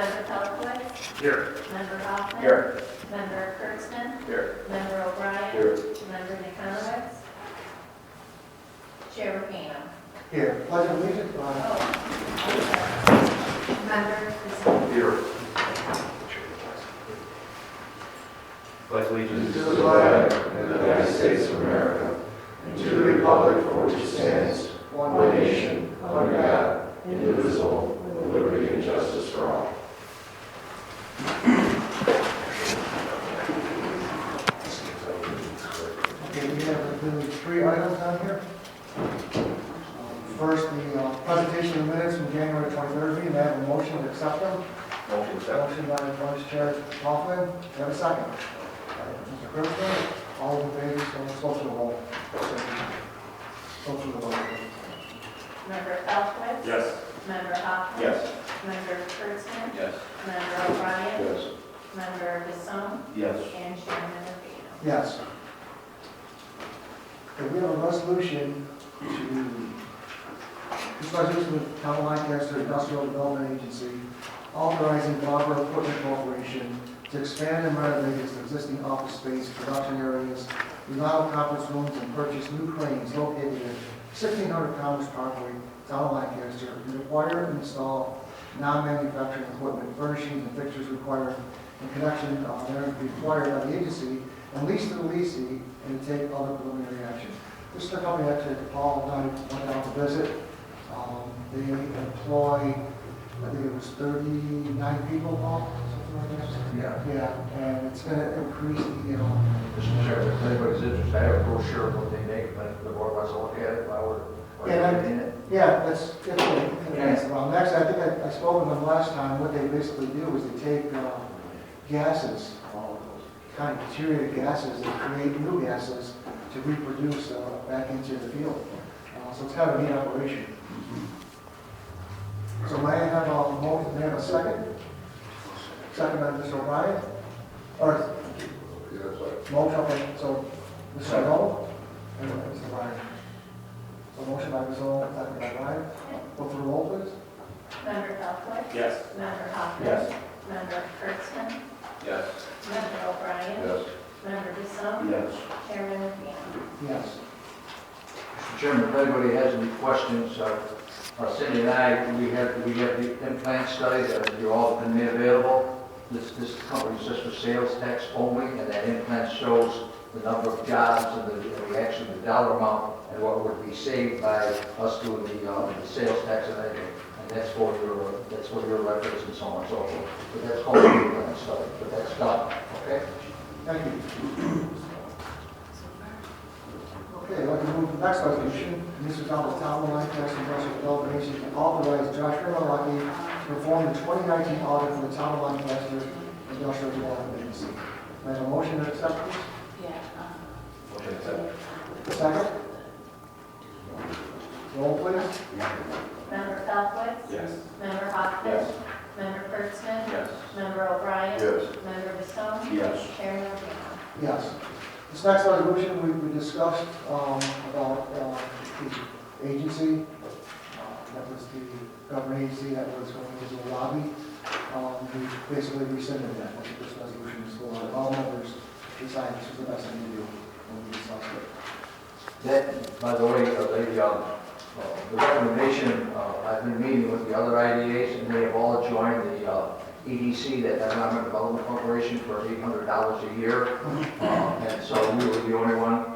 Member Pelkowitz? Here. Member Hoffman? Here. Member Kurtzman? Here. Member O'Brien? Here. Member Nikonowitz? Chair Rapino? Here. Pledge of allegiance. Member Kazin? Here. Pledge allegiance to the flag of the United States of America, and to the republic for which it stands, one nation, under God, indivisible, with liberty and justice for all. Okay, we have three items on here. First, the presentation of the minutes from January 23rd meeting. May I have a motion to accept them? Motion accepted. Motion by Vice Chair Hoffman. Do you have a second? Mr. Kurtzman, all in favor, so go to the roll. Go to the roll. Member Pelkowitz? Yes. Member Hoffman? Yes. Member Kurtzman? Yes. Member O'Brien? Yes. Member Kazin? Yes. And Chairman Rapino? Yes. Okay, we have a resolution this resolution of Town of Lancaster Industrial Development Agency authorizing Barber Equipment Corporation to expand and renovate its existing office space, production areas, remodel conference rooms, and purchase new cranes located at 1600 Commerce Parkway, Town of Lancaster, and acquire and install non-manufacturing equipment, furnishings, and fixtures required in connection required by the agency, and lease to the leasee, and to take other preliminary action. This is the company actually that Paul and I went down to visit. They employ, I think it was 39 people, Paul, something like that. Yeah. Yeah, and it's going to increase the, Mr. Chairman, if anybody's interested, I have a brochure of what they make, but if the board wants to look at it, if I were. yeah, that's around. Next, I think I spoke with them last time. What they basically do is they take gases, kind of deteriorated gases, and create new gases to reproduce back into the field. So it's kind of a neat operation. So may I have a motion, may I have a second? Second by Mr. O'Brien? Or, motion, okay, so Mr. Rowe and Mr. O'Brien. So motion by Mr. Rowe, second by O'Brien. Go through the roll, please. Member Pelkowitz? Yes. Member Hoffman? Yes. Member Kurtzman? Yes. Member O'Brien? Yes. Member Kazin? Yes. Chairman Rapino? Yes. Mr. Chairman, if anybody has any questions, Cindy and I, we have the implant study that you all have been made available. This company is just for sales tax only, and that implant shows the number of jobs and the dollar amount and what would be saved by us doing the sales tax and everything. And that's for your records and so on and so forth. But that's called the implant study, but that's done, okay? Thank you. Okay, I'd like to move to the next resolution. This is on the Town of Lancaster Industrial Development Agency to authorize Joshua Malaki to perform the 2019 audit for the Town of Lancaster Industrial Development Agency. May I have a motion to accept this? Motion accepted. Second? Roll, please. Member Pelkowitz? Yes. Member Hoffman? Yes. Member Kurtzman? Yes. Member O'Brien? Yes. Member Kazin? Yes. Chairman Rapino? Yes. This next resolution we discussed about the agency. That was the government agency that was going to do a lobby. We basically rescinded that. That's what this resolution is for. All members decided this was the best thing to do when we discussed it. That, by the way, the recommendation, I've been meeting with the other IDAs, and they have all joined the EDC, that Environmental Development Corporation, for $800 a year. And so we were the only one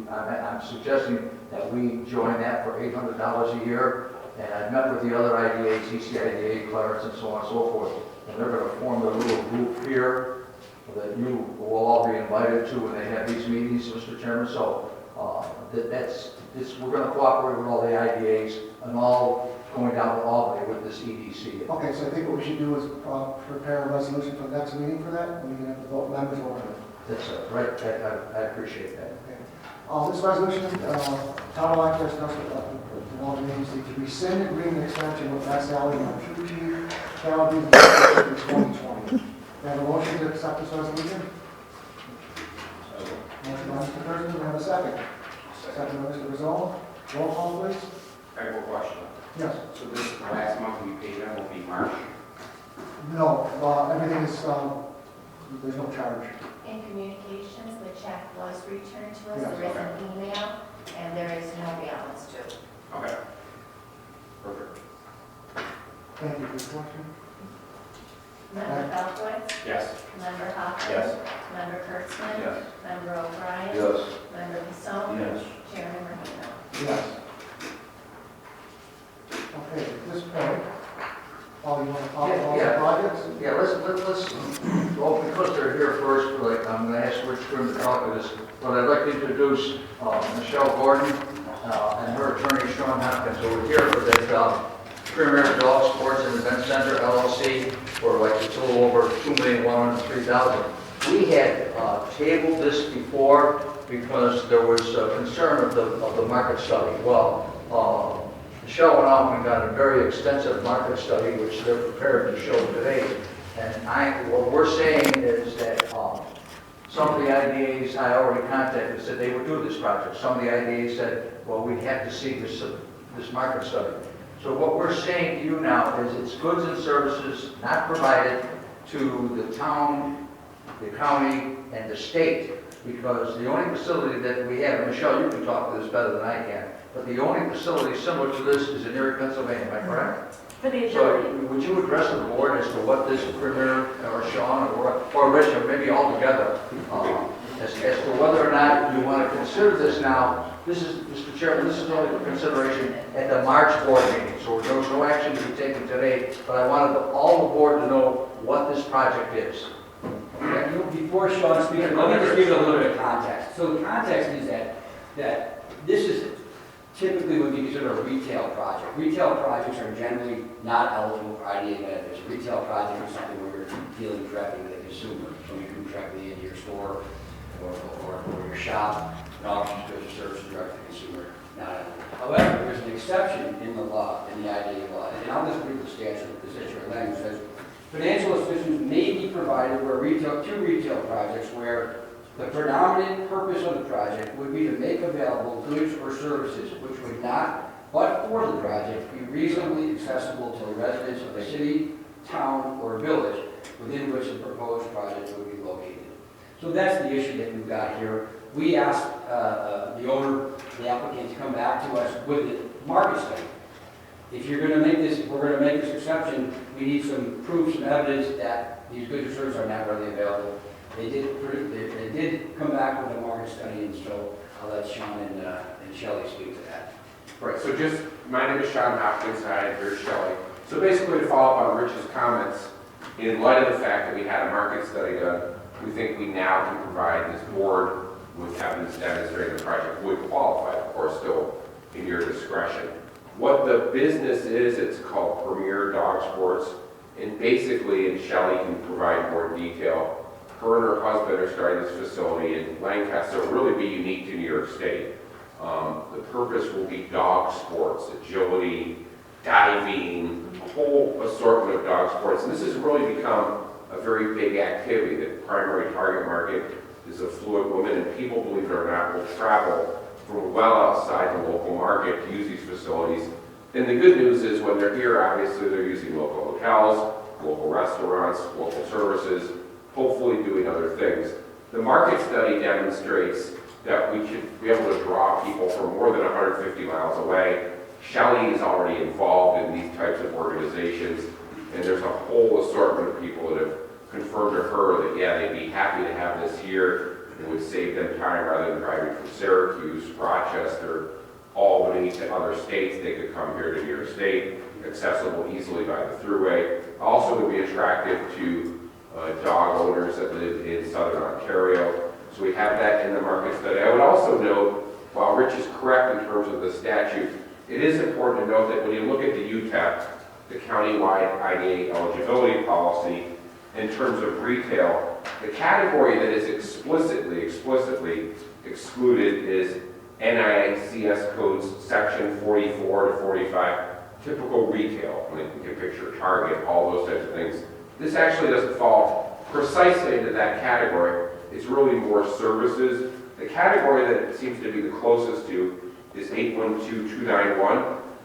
I'm suggesting that we join that for $800 a year. And I've met with the other IDAs, ECIDA, Clarence, and so on and so forth. And they're going to form their little group here that you will all be invited to when they have these meetings, Mr. Chairman. So we're going to cooperate with all the IDAs and all going down to Albany with this EDC. Okay, so I think what we should do is prepare a resolution for the next meeting for that, and we can have the vote members over it. That's right. I appreciate that. Okay. This resolution, Town of Lancaster Industrial Development Agency to rescind agreement extension with Mass Alley on 2G Calendar in 2020. May I have a motion to accept this resolution? Motion by Mr. President, we have a second. Second by Mr. Rizzo. Roll call, please. I have a question. Yes. So this last month we paid them will be March? No, everything is, there's no charge. In communications, the check was returned to us. Yes. There is an email, and there is no balance due. Okay. Perfect. Thank you for the question. Member Belkowitz? Yes. Member Hoffman? Yes. Member Kurtzman? Yes. Member O'Brien? Yes. Member Casson? Yes. Chairman Rahano? Yes. Okay, at this point, oh, you want to talk about the projects? Yeah, let's, well, because they're here first, like, I'm gonna ask Rich Grimm to talk to this, but I'd like to introduce Michelle Gordon and her attorney Sean Hopkins, who are here for the Premier Dog Sports and Event Center LLC for like it's a little over $2,103,000. We had tabled this before because there was concern of the market study. Well, Michelle went off and got a very extensive market study, which they're prepared to show today. And what we're saying is that some of the IDAs I already contacted said they would do this project. Some of the IDAs said, well, we have to see this market study. So what we're saying to you now is it's goods and services not provided to the town, the county, and the state, because the only facility that we have, and Michelle, you can talk to this better than I can, but the only facility similar to this is in Erie, Pennsylvania, am I correct? For the So agility, would you address the board as to what this Premier, or Sean, or Rich, or maybe all together, as to whether or not you want to consider this now? This is, Mr. Chairman, this is only for consideration at the March board meeting, so there's no action to be taken today, but I wanted all the board to know what this project is. Before Sean speaks, let me just give you a little bit of context. So the context is that this is typically would be considered a retail project. Retail projects are generally not eligible for IDA benefits. Retail project is something where you're dealing directly with the consumer. So you come directly into your store or your shop, and offers goods or services direct to the consumer. Not eligible. However, there's an exception in the law, in the IDA law, and I'll just read the statute, the statutory language says, financial assistance may be provided for two retail projects where the predominant purpose of the project would be to make available goods or services which would not, but for the project, be reasonably accessible to the residents of a city, town, or village within which the proposed project would be located. So that's the issue that we've got here. We asked the owner, the applicant, to come back to us with the market study. If you're going to make this, we're going to make this exception, we need some proof, some evidence that these goods or services are not readily available. They did come back with a market study, and so I'll let Sean and Shelley speak to that. Right, so just, my name is Sean Hopkins, hi, here's Shelley. So basically, to follow up on Rich's comments, in light of the fact that we had a market study done, we think we now can provide this board with evidence demonstrating the project would qualify, of course, still in your discretion. What the business is, it's called Premier Dog Sports, and basically, and Shelley can provide more detail, her and her husband are starting this facility in Lancaster. It will really be unique to New York State. The purpose will be dog sports, agility, diving, a whole assortment of dog sports. And this has really become a very big activity. The primary target market is affluent women, and people, believe it or not, will travel from well outside the local market to use these facilities. And the good news is when they're here, obviously they're using local hotels, local restaurants, local services, hopefully doing other things. The market study demonstrates that we should be able to draw people from more than 150 miles away. Shelley is already involved in these types of organizations, and there's a whole assortment of people that have confirmed to her that, yeah, they'd be happy to have this here. It would save them time rather than driving from Syracuse, Rochester, Albany to other states. They could come here to New York State, accessible easily by the thruway. Also would be attractive to dog owners that live in southern Ontario. So we have that in the market study. I would also note, while Rich is correct in terms of the statute, it is important to note that when you look at the UTEP, the countywide IDA eligibility policy, in terms of retail, the category that is explicitly excluded is NICS codes section 44 to 45, typical retail. I mean, you can picture Target, all those types of things. This actually doesn't fall precisely into that category. It's really more services. The category that it seems to be the closest to is 812291,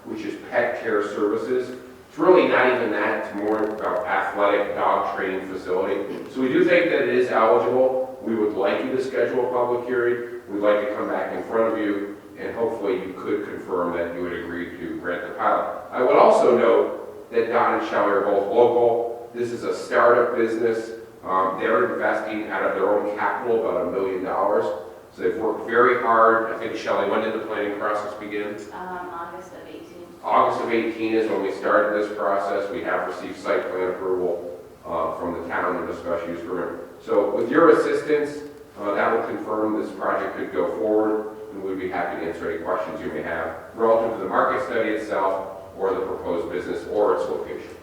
which is pet care services. It's really not even that, it's more about athletic dog training facility. So we do think that it is eligible. We would like you to schedule a public hearing. We'd like to come back in front of you, and hopefully you could confirm that you would agree to grant the pilot. I would also note that Don and Shelley are both local. This is a startup business. They're investing out of their own capital about $1 million. So they've worked very hard. I think, Shelley, when did the planning process begin? August of 18. August of 18 is when we started this process. We have received site plan approval from the town and the special use permit. So with your assistance, that will confirm this project could go forward, and we'd be happy to answer any questions you may have relative to the market study itself or the proposed business or its location.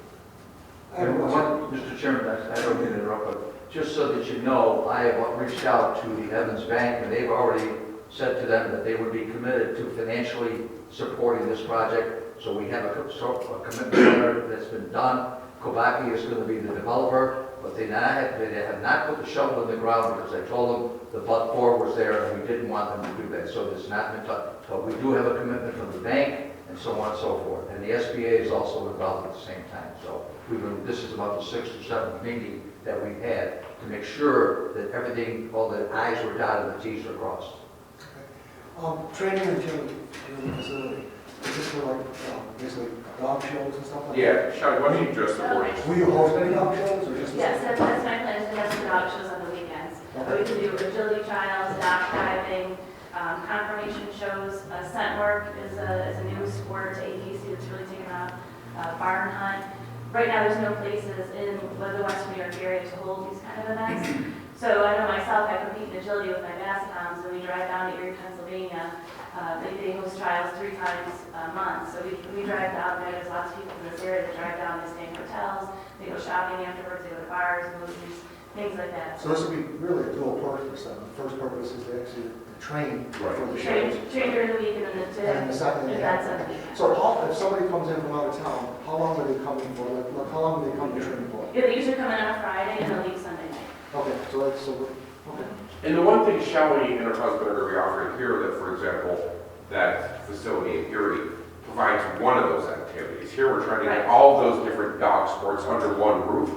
Mr. Chairman, I don't mean to interrupt, but just so that you know, I have reached out to the Evans Bank, and they've already said to them that they would be committed to financially supporting this project. So we have a commitment letter that's been done. Kobaki is going to be the developer, but they have not put the shovel in the ground because I told them the but-for was there and we didn't want them to do that. So it's not been done. But we do have a commitment from the bank and so on and so forth. And the SBA is also involved at the same time. So this is about the 6th or 7th meeting that we've had to make sure that everything, all the I's were dotted and the T's were crossed. Training and agility in the facility, is this for like, basically dog shows and stuff like that? Yeah, Shelley, why don't you address the board? Will you host any dog shows or just? Yes, that's my plan, is to have some dog shows on the weekends. But we can do agility trials, dog diving, confirmation shows, scent work is a new sport to ADC that's really taken off, barn hunt. Right now, there's no places in the Western New York area to hold these kind of events. So I know myself, I compete in agility with my Basset Hounds, and we drive down to Erie, Pennsylvania. They host trials 3 times a month. So we drive down there. There's lots of people in this area that drive down. They stay in hotels. They go shopping afterwards. They go to bars, movies, things like that. So this would be really a dual purpose then. The first purpose is to actually train for the shows. Train during the week and then And the second, events on the weekend. so if somebody comes in from out of town, how long are they coming for? Like how long do they come to train for? Yeah, they usually come in on a Friday and they'll leave Sunday night. Okay, so that's, okay. And the one thing Shelley and her husband are going to be offering here, that, for example, that facility in Erie provides one of those activities. Here we're trying to get all those different dog sports under one roof,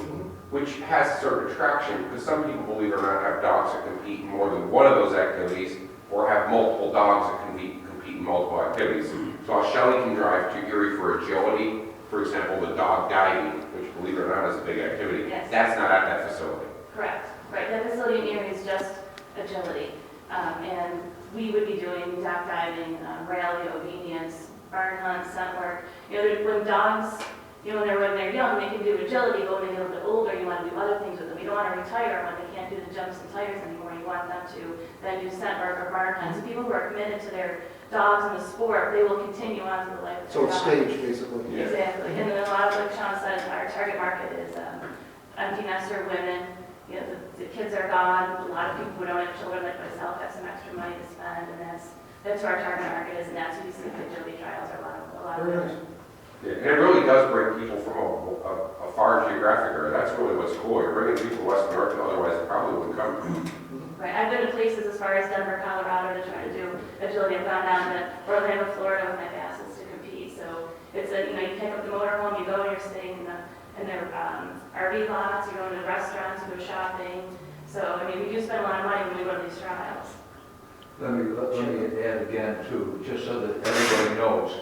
which has certain attraction because some people, believe it or not, have dogs that compete in more than one of those activities or have multiple dogs that compete in multiple activities. So Shelley can drive to Erie for agility, for example, the dog diving, which, believe it or not, is a big activity. Yes. That's not at that facility. Correct. Right. The facility in Erie is just agility. And we would be doing dog diving, rally, obedience, barn hunt, scent work. You know, when dogs, when they're young, they can do agility, but when they get a little bit older, you want to do other things with them. You don't want to retire when they can't do the jumps and tires anymore. You want them to then do scent work or barn hunt. So people who are committed to their dogs in the sport, they will continue on to the life of So their it's dog. staged basically. Yeah. Exactly. And then a lot of, like Sean said, our target market is empty nester women. You know, the kids are gone. A lot of people who don't have children like myself have some extra money to spend, and that's who our target market is, and that's who you see the agility trials are a lot of Very women. nice. Yeah, and it really does bring people from a far geographic area. That's really what's cool. You're bringing people from West North, and otherwise they probably wouldn't come. Right. I've been to places as far as Denver, Colorado to try to do agility. I've gone down to Orlando, Florida with my Bassets to compete. So it's you pick up the motorhome, you go and you're staying in their RV lots, you go into restaurants, you go shopping. So, I mean, we do spend a lot of money when we go to these trials. Let me add again too, just so that everybody knows.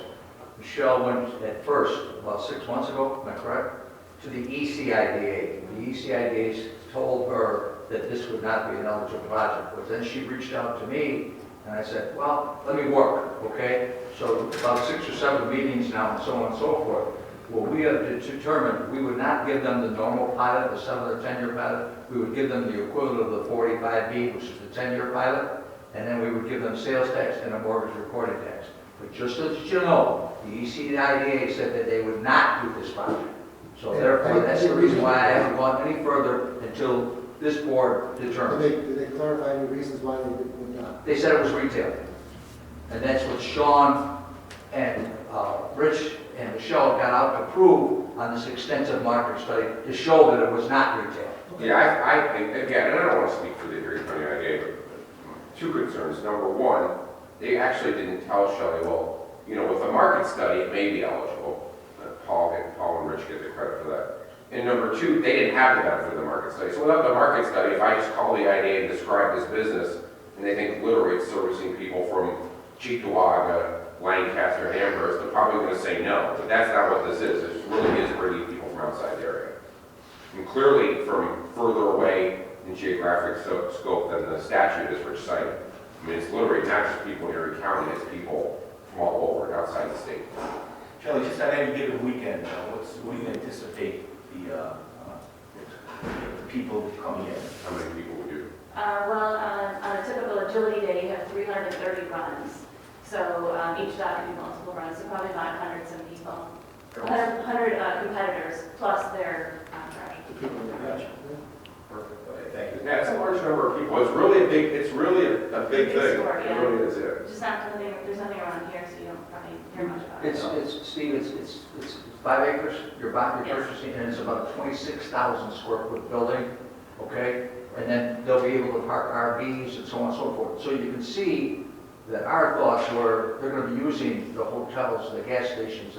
Michelle went at first, about 6 months ago, am I correct? To the ECIDA. The ECIDA told her that this would not be an eligible project. But then she reached out to me and I said, well, let me work, okay? So about 6 or 7 meetings now and so on and so forth. Well, we have determined we would not give them the normal pilot, the 7 or 10-year pilot. We would give them the equivalent of the 45B, which is the 10-year pilot. And then we would give them sales tax and a mortgage recording tax. But just so that you know, the ECIDA said that they would not do this project. So therefore, that's the reason why I haven't gone any further until this board determines. Did they clarify any reasons why they would not? They said it was retail. And that's what Sean and Rich and Michelle got out to prove on this extensive market study to show that it was not retail. Yeah, I think, again, and I don't want to speak for the Erie County IDA, but 2 concerns. Number one, they actually didn't tell Shelley, well, with the market study, it may be eligible. Paul and Rich get the credit for that. And number two, they didn't have the benefit of the market study. So without the market study, if I just call the IDA and describe this business, and they think literally it's servicing people from Cheektowaga, Lancaster, and Amherst, they're probably going to say no. But that's not what this is. It really is bringing people from outside the area. And clearly from further away in geographic scope than the statute is Rich cited. I mean, it's literally not just people in Erie County, it's people from all over and outside the state. Shelley, just on any given weekend, what do you anticipate the people coming in? How many people would do? Well, on a typical agility day, you have 330 runs. So each dock can do multiple runs, so probably about 100 some people. 100 competitors plus their contract. Perfect, okay, thank you. Yeah, it's a large number of people. It's really a big Big thing. sport, It yeah. really is, yeah. Just not something, there's nothing around here, so you don't probably hear much about it. Steve, it's 5 acres, you're Yes. purchasing, and it's about a 26,000 square foot building, okay? And then they'll be able to park RVs and so on and so forth. So you can see that our thoughts were, they're gonna be using the hotels, the gas stations,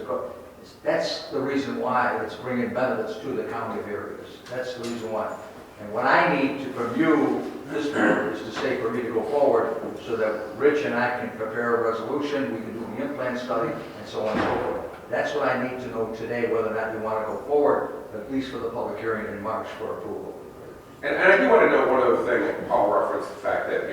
that's the reason why it's bringing benefits to the county of areas. That's the reason why. And what I need from you, this board, is to say for me to go forward so that Rich and I can prepare a resolution, we can do the implant study, and so on and so forth. That's what I need to know today, whether or not you want to go forward, at least for the public hearing in March for approval. And I do want to note one other thing. Paul referenced the fact that,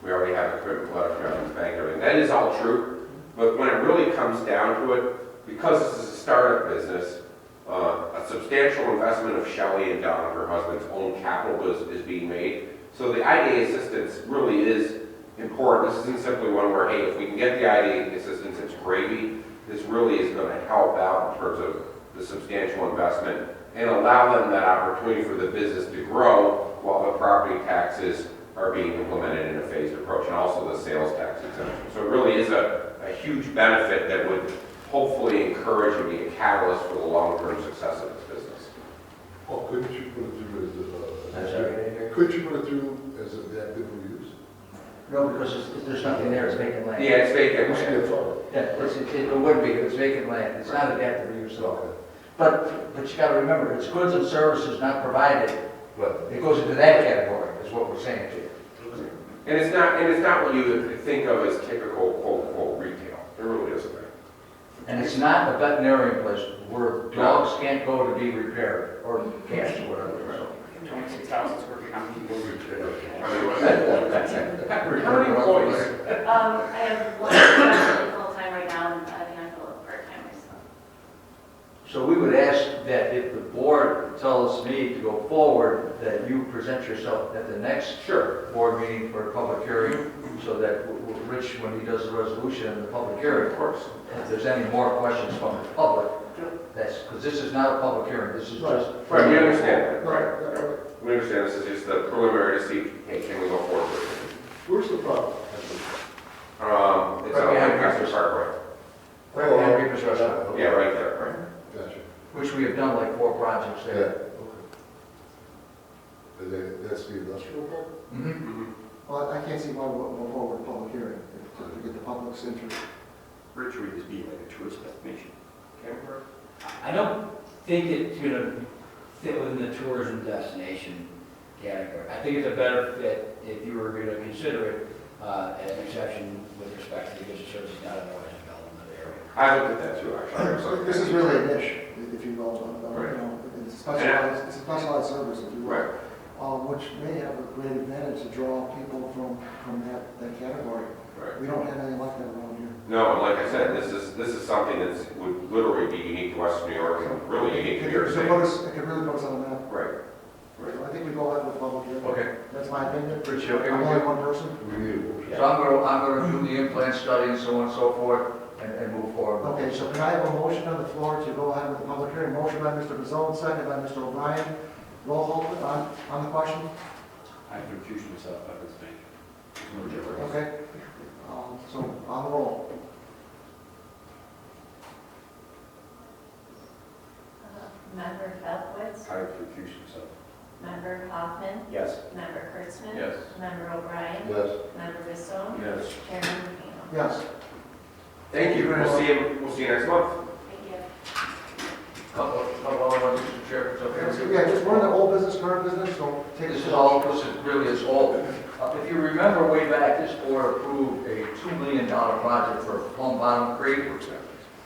we already have a commitment letter from Evans Bank and everything. That is all true. But when it really comes down to it, because this is a startup business, a substantial investment of Shelley and Don, her husband's own capital is being made. So the IDA assistance really is important. This isn't simply one where, hey, if we can get the IDA assistance, it's gravy. This really is going to help out in terms of the substantial investment and allow them that opportunity for the business to grow while the property taxes are being implemented in a phased approach, and also the sales tax exemption. So it really is a huge benefit that would hopefully encourage and be a catalyst for the long-term success of this business. Well, couldn't you put it through I'm as sorry? could you put it through as a that bid we use? No, because there's nothing there, it's vacant land. Yeah, it's vacant. It must be a thought. Yeah, it wouldn't be, it's vacant land, it's not adaptive use at all. But you gotta remember, it's goods and services not provided, But it goes into that category, is what we're saying to you. And it's not what you would think of as typical quote-unquote retail. It really isn't. And it's not a veterinarian place where dogs can't go to be repaired, or cats, or whatever. 26,000 square feet, how many people How many employees? I have one person full-time right now and a handful of part-timers. So we would ask that if the board tells me to go forward, that you present yourself at the next board meeting for a public hearing, so that Rich, when he does the resolution in the public hearing, Of course. if there's any more questions from the public, that's, because this is not a public hearing, this is just. Right, we understand that, right? We understand this is just the preliminary to see, hey, can we go forward with it? where's the problem? It's on Lancaster Parkway. Right behind Reaper's Restaurant. Yeah, right there, right? Gotcha. Which we have done like 4 projects Yeah, there. okay. And then that's the industrial park? Mhm. Well, I can't see why we'll go forward with a public hearing to get the public's interest. Rich would just be like a tourist destination. Campground? I don't think it's gonna fit within the tourism destination category. I think it's a better fit if you were gonna consider it as an exception with respect to the goods and services not otherwise development of the area. I looked at that too, actually. So- This is really a niche, if you will, Right. it's a specialized service, if you will. Right. Which may have a great advantage to draw people from that category. Right. We don't have anything like that around here. No, and like I said, this is something that would literally be unique to Western New York and really unique to New York It State. could really put us on the map. Right. So I think we go ahead with public hearing. Okay. That's my opinion. Rich, you okay I'm with only you? one person. We need a motion. So I'm gonna do the implant study and so on and so forth, and move forward. Okay, so can I have a motion on the floor to go ahead with the public hearing? Motion by Mr. Bizzone, second by Mr. O'Brien. Roll call on the question? I confused myself by this thing. Okay. So on the roll. Member Felkowitz, I confused myself. Member Hoffman, Yes. Member Kurtzman. Yes. Member O'Brien, Yes. Member Bissell, Yes. Chairman Rufino. Yes. Thank you. We'll see you next month. Thank you. Couple other ones, Mr. Chair, if it's okay. Yeah, just we're in the old business, current business, so take This this is all, this is really is old. If you remember way back, this board approved a $2 million project for Plum Bottom Creek.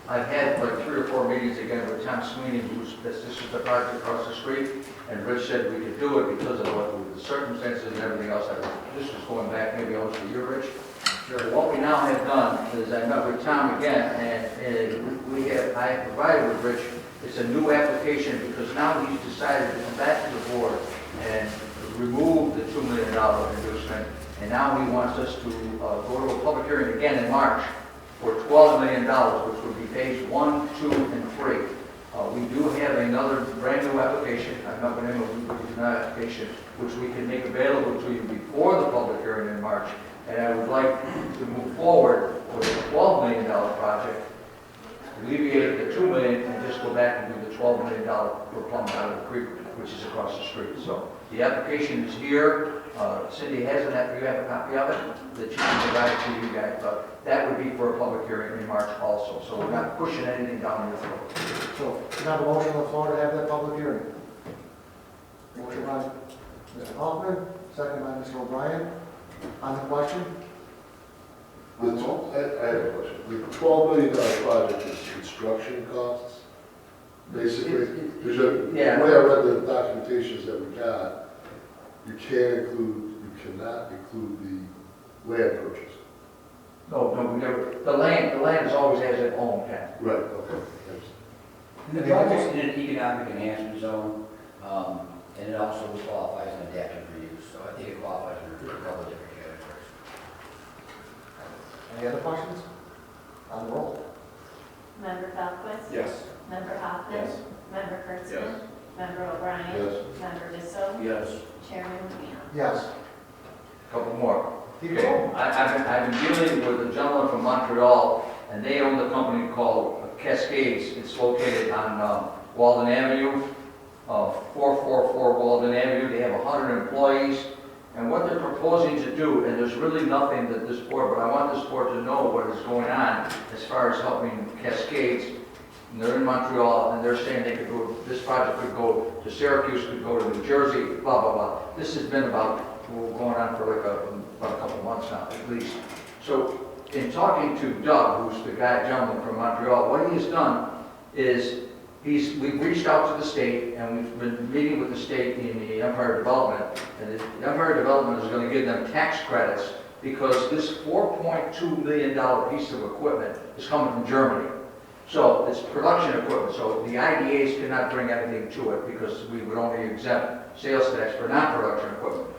I've had like 3 or 4 meetings again with Tom Sweeney, this is the project across the street, and Rich said we could do it because of the circumstances and everything else. This was going back maybe almost a year, Rich. Sure. What we now have done is I met with Tom again, and I have provided with Rich, it's a new application because now he's decided to come back to the board and remove the $2 million inducement, and now he wants us to go to a public hearing again in March for $12 million, which would be phase 1, 2, and 3. We do have another brand new application, I've not been able to do another application, which we can make available to you before the public hearing in March, and I would like to move forward with a $12 million project, alleviate the $2 million, and just go back and do the $12 million for Plum Bottom Creek, which is across the street. So the application is here. Cindy has you have a copy of it that you can provide to you guys, but that would be for a public hearing in March also. So we're not pushing anything down your throat. So, you have a motion on the floor to have that public hearing. Motion by Mr. Hoffman, second by Mr. O'Brien. On the question? I have a question. The $12 million project is construction costs, basically. There's the way I read the documentations that we got, you cannot include the land purchase. No, we never, the land is always has its own tax. Right, okay. And the project's in an economic enhancement zone, and it also qualifies as an adaptive reuse, so I think it qualifies under a couple of different categories. Any other questions? On the roll. Member Falquist. Yes. Member Hoffman. Yes. Member Kurtzman. Yes. Member O'Brien. Yes. Member Bissell. Yes. Chairman Liang. Yes. Couple more. Keep Okay, going. I've been dealing with a gentleman from Montreal, and they own a company called Cascades. It's located on Walden Avenue, 444 Walden Avenue. They have 100 employees, and what they're proposing to do, and there's really nothing that this board, but I want this board to know what is going on as far as helping Cascades. And they're in Montreal, and they're saying they could go, this project could go to Syracuse, could go to New Jersey, blah, blah, blah. This has been going on for like about a couple of months now, at least. So, in talking to Doug, who's the gentleman from Montreal, what he has done is we've reached out to the state, and we've been meeting with the state in the Empire Development, and the Empire Development is going to give them tax credits because this $4.2 million piece of equipment is coming from Germany. So it's production equipment, so the IDAs cannot bring anything to it because we would only exempt sales tax for non-production equipment.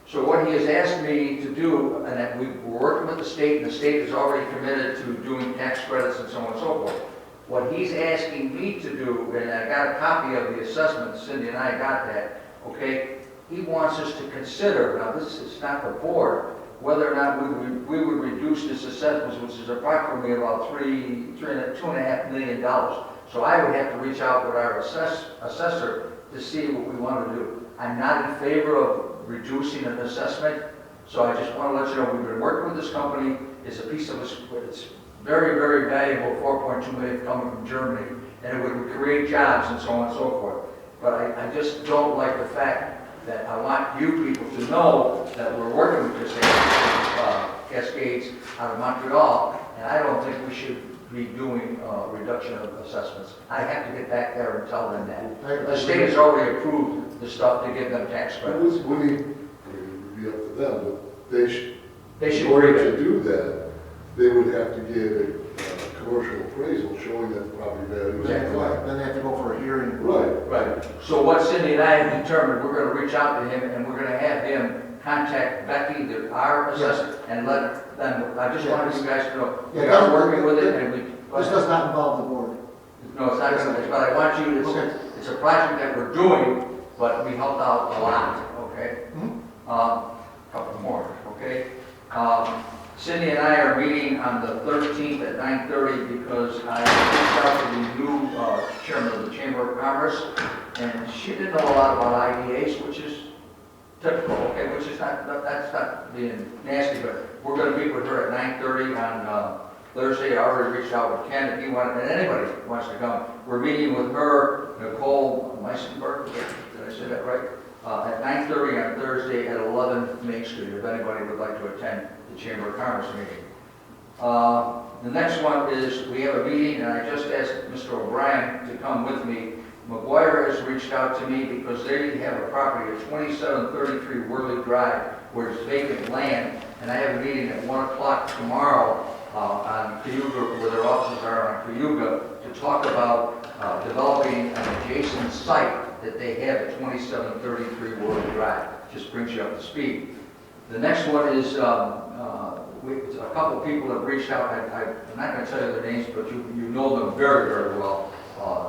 So what he has asked me to do, and that we're working with the state, and the state is already committed to doing tax credits and so on and so forth. What he's asking me to do, and I got a copy of the assessment, Cindy and I got that, okay? He wants us to consider, now this is not the board, whether or not we would reduce this assessment, which is approximately about $2.5 million. So I would have to reach out with our assessor to see what we want to do. I'm not in favor of reducing an assessment, so I just want to let you know we've been working with this company. It's a piece of it's very, very valuable, $4.2 million coming from Germany, and it would create jobs and so on and so forth. But I just don't like the fact that I want you people to know that we're working with this Cascades out of Montreal, and I don't think we should be doing reduction of assessments. I have to get back there and tell them that. The state has already approved the stuff to give them tax It credits. would be up to them, but they should, They should in order agree to do that, they would have to give a commercial appraisal showing that the property value is correct. Then they have to go for a hearing. Right. Right. So what Cindy and I have determined, we're going to reach out to him and we're going to have him contact Becky, our assessor, and let them, I just wanted you guys to know, we are working with it and we. This does not involve the board. No, it's not going to, but I want you, it's a project that we're doing, but we helped out a lot, okay? Couple more, okay? Cindy and I are meeting on the 13th at 9:30 because I reached out to the new chairman of the Chamber of Commerce, and she didn't know a lot about IDAs, which is typical, okay, which is not, that's not being nasty, but we're going to meet with her at 9:30 on Thursday. I already reached out with Ken if he wanted, and anybody wants to come. We're meeting with her, Nicole Meisenberg, did I say that right? At 9:30 on Thursday at 11 Main Street, if anybody would like to attend the Chamber of Commerce meeting. The next one is, we have a meeting, and I just asked Mr. O'Brien to come with me. McGuire has reached out to me because they have a property at 2733 Worley Drive, where it's vacant land, and I have a meeting at 1 o'clock tomorrow on Cayuga, where their offices are on Cayuga, to talk about developing an adjacent site that they have at 2733 Worley Drive. Just brings you up to speed. The next one is, a couple of people have reached out. I'm not going to tell you their names, but you know them very, very well.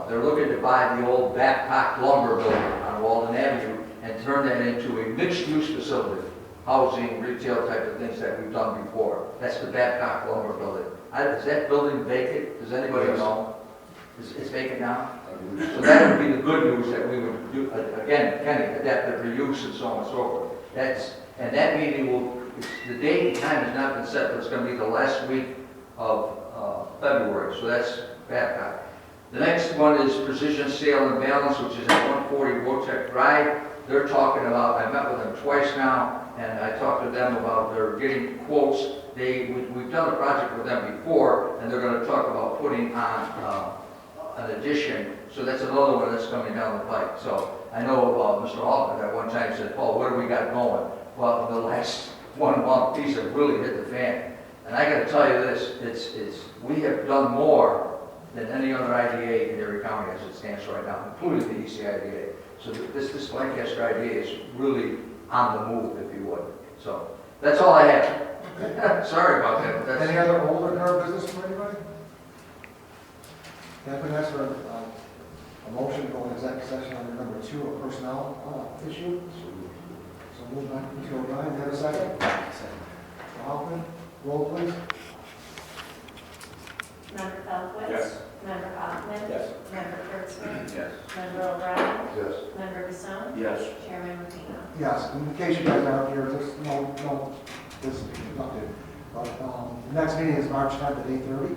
They're looking to buy the old Babcock lumber building on Walden Avenue and turn that into a mixed-use facility, housing, retail type of things that we've done before. That's the Babcock lumber building. Is that building vacant? Does anybody know? It's vacant now? So that would be the good news that we would do, again, Kenny, adaptive reuse and so on and so forth. And that meeting will, the date and time has not been set, but it's going to be the last week of February, so that's Babcock. The next one is Precision Sale and Balance, which is at 140 Wotech Drive. They're talking about, I met with them twice now, and I talked to them about they're getting quotes. We've done a project with them before, and they're going to talk about putting on an addition. So that's another one that's coming down the pike. So I know Mr. Hoffman at one time said, Paul, what do we got going? Well, in the last 1 month, these have really hit the fan. And I got to tell you this, we have done more than any other IDA in Erie County as it stands right now, including the ECIDA. So this Lancaster IDA is really on the move, if you would. So that's all I have. Sorry about that. But that's Any other older current business from anybody? Can I put ask for a motion to go into executive session under number 2, a personnel issue? So moved by Mr. O'Brien, do you have a second? Mr. Hoffman, roll please. Member Felquist. Yes. Member Hoffman. Yes. Member Kurtzman. Yes. Member O'Brien. Yes. Member Gasson. Yes. Chairman Martino. Yes, in case you guys aren't here, there's no business conducted. But the next meeting is March 10th at 8:30.